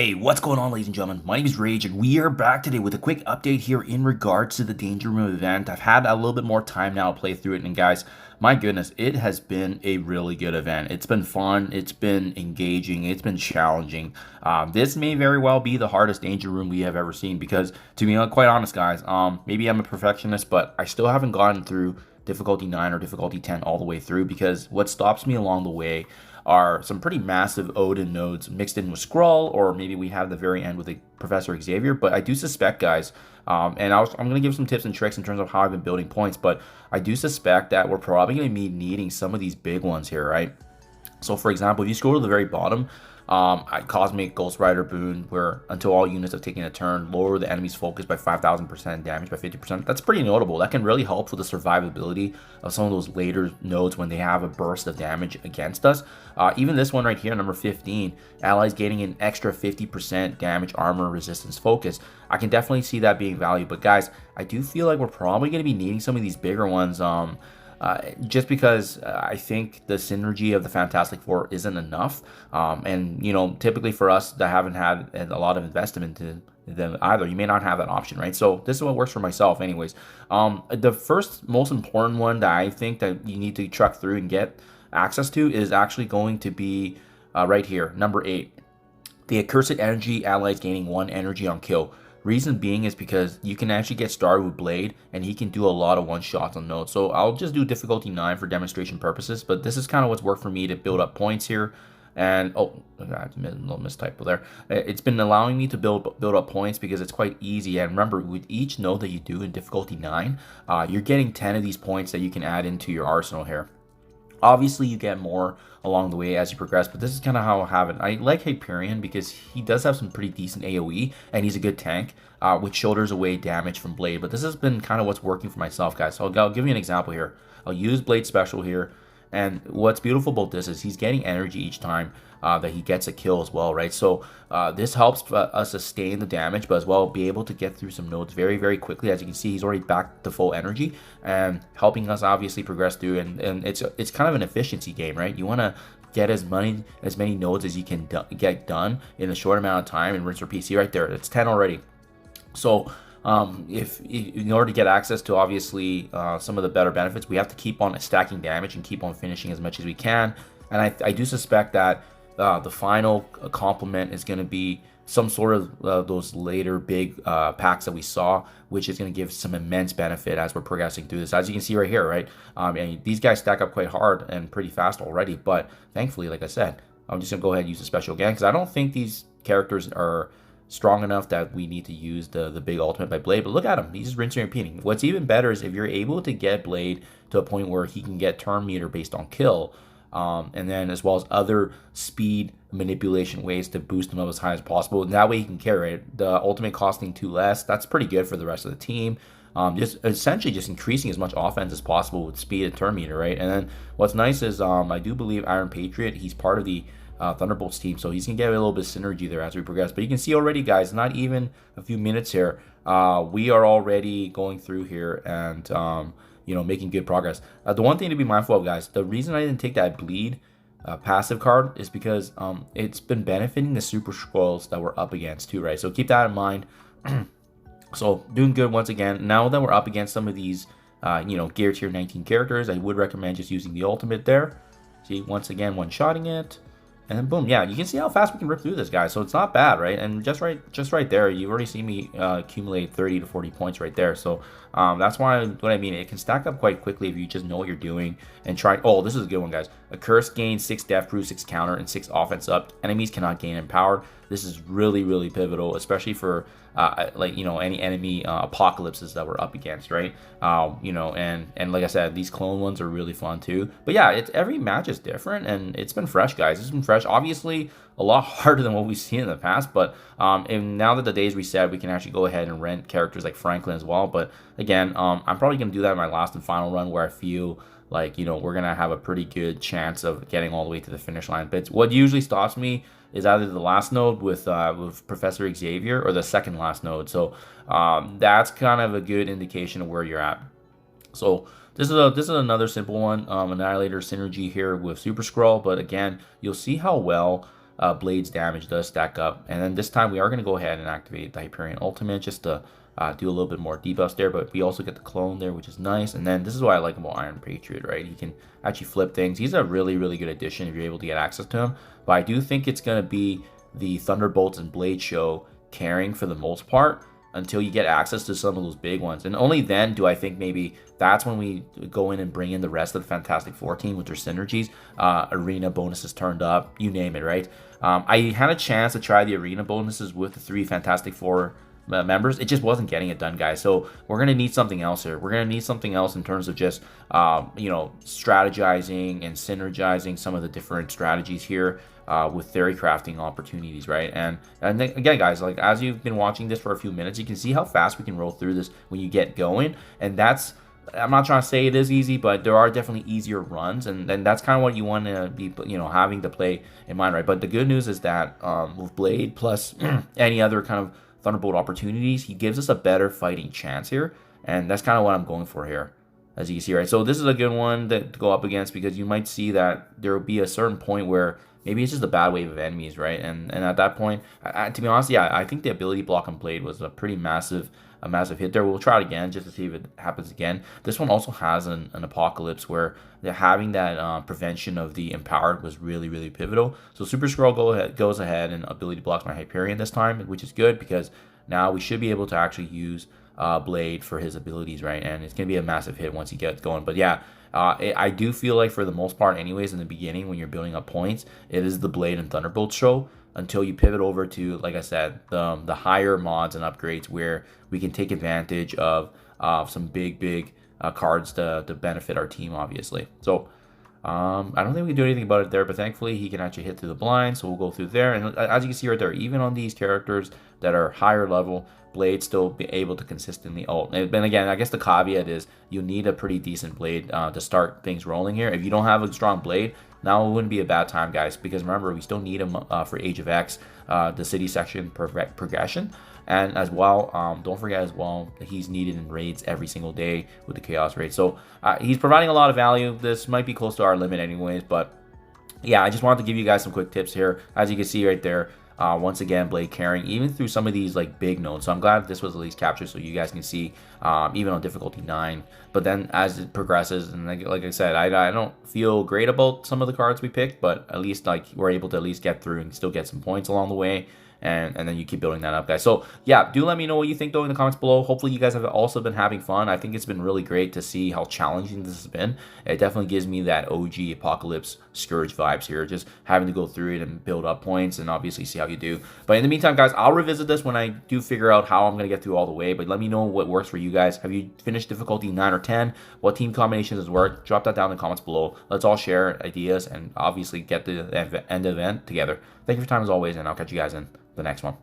Hey, what's going on, ladies and gentlemen? My name is Rage, and we are back today with a quick update here in regards to the Danger Room event. I've had a little bit more time now to play through it, and guys, my goodness, it has been a really good event. It's been fun, it's been engaging, it's been challenging. This may very well be the hardest Danger Room we have ever seen because, to be quite honest, guys, maybe I'm a perfectionist, but I still haven't gotten through difficulty 9 or difficulty 10 all the way through because what stops me along the way are some pretty massive Odin nodes mixed in with Skrull, or maybe we have the very end with a Professor Xavier. But I do suspect, guys, and I'm going to give some tips and tricks in terms of how I've been building points, but I do suspect that we're probably going to be needing some of these big ones here, right? So, for example, if you scroll to the very bottom, Cosmic Ghost Rider boon, where until all units have taken a turn, lower the enemy's focus by 5,000%, damage by 50%. That's pretty notable. That can really help with the survivability of some of those later nodes when they have a burst of damage against us. Even this one right here, number 15, allies gaining an extra 50% damage, armor, resistance, focus. I can definitely see that being valued. But guys, I do feel like we're probably going to be needing some of these bigger ones. Just because I think the synergy of the Fantastic Four isn't enough. And, you know, typically for us that haven't had a lot of investment into them either, you may not have that option, right? So this is what works for myself anyways. The first most important one that I think that you need to truck through and get access to is actually going to be right here, number 8. The Accursed Energy, allies gaining 1 energy on kill. Reason being is because you can actually get started with Blade, and he can do a lot of one-shots on nodes. So I'll just do difficulty 9 for demonstration purposes, but this is kind of what's worked for me to build up points here. And, oh, I had a little mistypo there. It's been allowing me to build up points because it's quite easy. And remember, with each node that you do in difficulty 9, you're getting 10 of these points that you can add into your arsenal here. Obviously, you get more along the way as you progress, but this is kind of how I have it. I like Hyperion because he does have some pretty decent AoE, and he's a good tank, which shoulders away damage from Blade. But this has been kind of what's working for myself, guys. So I'll give you an example here. I'll use Blade Special here, and what's beautiful about this is he's getting energy each time that he gets a kill as well, right? So this helps us sustain the damage, but as well be able to get through some nodes very, very quickly. As you can see, he's already back to full energy and helping us obviously progress through. And it's kind of an efficiency game, right? You want to get as many nodes as you can get done in a short amount of time, and rinse repeat. See right there, it's 10 already. So if in order to get access to obviously some of the better benefits, we have to keep on stacking damage and keep on finishing as much as we can. And I do suspect that the final complement is going to be some sort of those later big packs that we saw, which is going to give some immense benefit as we're progressing through this. As you can see right here, right? And these guys stack up quite hard and pretty fast already. But thankfully, like I said, I'm just going to go ahead and use the special again because I don't think these characters are strong enough that we need to use the big ultimate by Blade. But look at him, he's just rinsing and repeating. What's even better is if you're able to get Blade to a point where he can get turn meter based on kill, and then as well as other speed manipulation ways to boost him up as high as possible. And that way he can carry it. The ultimate costing 2 less, that's pretty good for the rest of the team. Just essentially just increasing as much offense as possible with speed and turn meter, right? And then what's nice is I do believe Iron Patriot, he's part of the Thunderbolts team, so he's gonna get a little bit of synergy there as we progress. But you can see already, guys, not even a few minutes here, we are already going through here and you know, making good progress. The one thing to be mindful of, guys, the reason I didn't take that bleed passive card is because it's been benefiting the Super Skrulls that we're up against too, right? So keep that in mind. So doing good once again. Now that we're up against some of these you know, gear tier 19 characters, I would recommend just using the ultimate there. See, once again, one-shotting it. And then boom, yeah, you can see how fast we can rip through this, guy. So it's not bad, right? And just right there, you already see me accumulate 30 to 40 points right there. So that's what I mean. It can stack up quite quickly if you just know what you're doing and try. Oh, this is a good one, guys. A curse gains 6 death proof, 6 counter, and 6 offense up. Enemies cannot gain empowered. This is really, really pivotal, especially for like, you know, any enemy apocalypses that we're up against, right? You know, and like I said, these clone ones are really fun too. But yeah, every match is different, and it's been fresh, guys. It's been fresh. Obviously, a lot harder than what we've seen in the past, but and now that the day's reset, we can actually go ahead and rent characters like Franklin as well. But again, I'm probably gonna do that in my last and final run, where I feel like, you know, we're gonna have a pretty good chance of getting all the way to the finish line. But what usually stops me is either the last node with Professor Xavier or the second last node. So that's kind of a good indication of where you're at. So this is another simple one, Annihilator synergy here with Super Skrull. But again, you'll see how well Blade's damage does stack up. And then this time we are going to go ahead and activate the Hyperion Ultimate just to do a little bit more debuffs there, but we also get the clone there, which is nice. And then this is what I like about Iron Patriot, right? He can actually flip things. He's a really, really good addition if you're able to get access to him. But I do think it's going to be the Thunderbolts and Blade show carrying for the most part until you get access to some of those big ones. And only then do I think maybe that's when we go in and bring in the rest of the Fantastic Four team with their synergies. Arena bonuses turned up, you name it, right? I had a chance to try the arena bonuses with the 3 Fantastic Four members. It just wasn't getting it done, guys. So we're going to need something else here. We're going to need something else in terms of just, strategizing and synergizing some of the different strategies here. With theory crafting opportunities, right? And again, guys, like as you've been watching this for a few minutes, you can see how fast we can roll through this when you get going. And that's, I'm not trying to say it is easy, but there are definitely easier runs, and then that's kind of what you want to be, having to play in mind, right? But the good news is that with Blade plus any other kind of Thunderbolt opportunities, he gives us a better fighting chance here, and that's kind of what I'm going for here. As you can see, right? So this is a good one to go up against because you might see that there will be a certain point where maybe it's just a bad wave of enemies, right? And at that point, to be honest, yeah, I think the ability block on Blade was a pretty massive hit there. We'll try it again just to see if it happens again. This one also has an Apocalypse where having that prevention of the Empowered was really, really pivotal. So Super Scroll goes ahead and ability blocks my Hyperion this time, which is good because now we should be able to actually use Blade for his abilities, right? And it's going to be a massive hit once he gets going. But yeah, I do feel like for the most part anyways in the beginning when you're building up points, it is the Blade and Thunderbolt show until you pivot over to, like I said, the higher mods and upgrades where we can take advantage of some big cards to benefit our team, obviously. So I don't think we can do anything about it there, but thankfully he can actually hit through the blind, so we'll go through there. And as you can see right there, even on these characters that are higher level, Blade still be able to consistently ult. And again, I guess the caveat is you need a pretty decent Blade to start things rolling here. If you don't have a strong Blade, now it wouldn't be a bad time, guys, because remember, we still need him for Age of X, the city section progression. And as well, don't forget as well, he's needed in raids every single day with the Chaos raid. So he's providing a lot of value. This might be close to our limit anyways, but yeah, I just wanted to give you guys some quick tips here. As you can see right there, once again, Blade carrying even through some of these like big nodes. So I'm glad this was at least captured so you guys can see even on difficulty 9. But then as it progresses, and like I said, I don't feel great about some of the cards we picked, but at least like we're able to at least get through and still get some points along the way. And then you keep building that up, guys. So yeah, do let me know what you think though in the comments below. Hopefully you guys have also been having fun. I think it's been really great to see how challenging this has been. It definitely gives me that OG Apocalypse Scourge vibes here, just having to go through it and build up points and obviously see how you do. But in the meantime, guys, I'll revisit this when I do figure out how I'm going to get through all the way. But let me know what works for you guys. Have you finished difficulty 9 or 10? What team combinations has worked? Drop that down in the comments below. Let's all share ideas and obviously get the end event together. Thank you for your time as always, and I'll catch you guys in the next one.